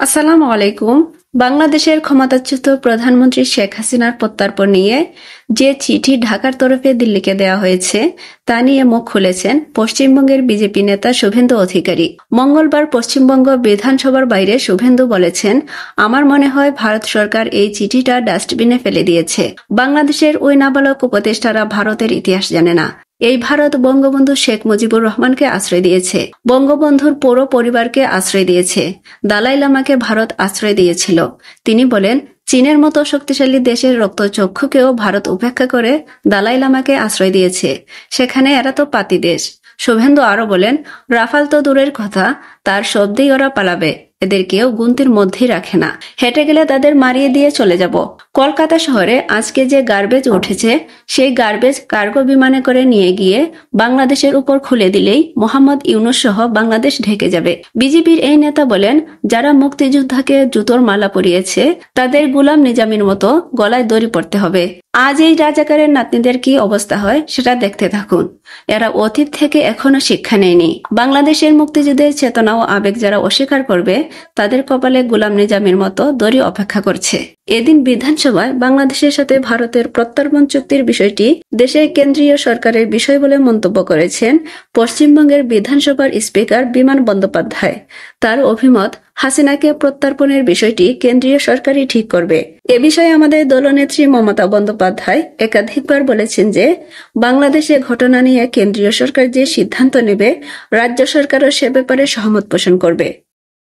আসসালামু আলাইকুম। বাংলাদেশের ক্ষমতাচ্যুত প্রধানমন্ত্রী শেখ হাসিনার প্রত্যর্পণ নিয়ে যে চিঠি ঢাকার তরফে দিল্লিকে দেওয়া হয়েছে তা নিয়ে মুখ খুলেছেন পশ্চিমবঙ্গের বিজেপি নেতা শুভেন্দু অধিকারী। মঙ্গলবার পশ্চিমবঙ্গ বিধানসভার বাইরে শুভেন্দু বলেছেন, আমার মনে হয় ভারত সরকার এই চিঠিটা ডাস্টবিনে ফেলে দিয়েছে। বাংলাদেশের ওই নাবালক উপদেষ্টারা ভারতের ইতিহাস জানে না। এই ভারত বঙ্গবন্ধু শেখ মুজিবুর রহমানকে আশ্রয় দিয়েছে, বঙ্গবন্ধুর পুরো পরিবারকে আশ্রয় দিয়েছে, দালাই লামাকে ভারত আশ্রয় দিয়েছিল। তিনি বলেন, চীনের মতো শক্তিশালী দেশের রক্তচক্ষুকেও ভারত উপেক্ষা করে দালাই লামাকে আশ্রয় দিয়েছে। সেখানে এরা তো পাতি দেশ। শুভেন্দু আরো বলেন, রাফাল তো দূরের কথা, তার শব্দেই ওরা পালাবে। এদের কেউ গুনতির মধ্যেই রাখে না। হেঁটে গেলে তাদের মারিয়ে দিয়ে চলে যাব। কলকাতা শহরে আজকে যে গার্বেজ উঠেছে, সেই গার্বেজ কার্গো বিমানে করে নিয়ে গিয়ে বাংলাদেশের উপর খুলে দিলেই মোহাম্মদ ইউনূস সহ বাংলাদেশ ঢেকে যাবে। বিজেপির এই নেতা বলেন, যারা মুক্তিযোদ্ধাকে জুতোর মালা পরিয়েছে তাদের গুলাম নিজামীর মতো গলায় দড়ি পড়তে হবে। আজ এই রাজাকারের নাতনিদের কি অবস্থা হয় সেটা দেখতে থাকুন। এরা অতীত থেকে এখনো শিক্ষা নেয়নি। বাংলাদেশের মুক্তিযুদ্ধের চেতনা ও আবেগ যারা অস্বীকার করবে তাদের কপালে গুলাম নিজামীর মতো দড়ি অপেক্ষা করছে। এদিন বিধানসভায় বাংলাদেশের সাথে ভারতের প্রত্যর্পণ চুক্তির বিষয়টি দেশের কেন্দ্রীয় সরকারের বিষয় বলে মন্তব্য করেছেন পশ্চিমবঙ্গের বিধানসভার স্পিকার বিমান বন্দ্যোপাধ্যায়। তার অভিমত, হাসিনাকে প্রত্যর্পণের বিষয়টি কেন্দ্রীয় সরকারই ঠিক করবে। এ বিষয়ে আমাদের দলনেত্রী মমতা বন্দ্যোপাধ্যায় একাধিকবার বলেছেন যে বাংলাদেশে ঘটনা নিয়ে কেন্দ্রীয় সরকার যে সিদ্ধান্ত নেবে রাজ্য সরকারও সে ব্যাপারে সহমত পোষণ করবে।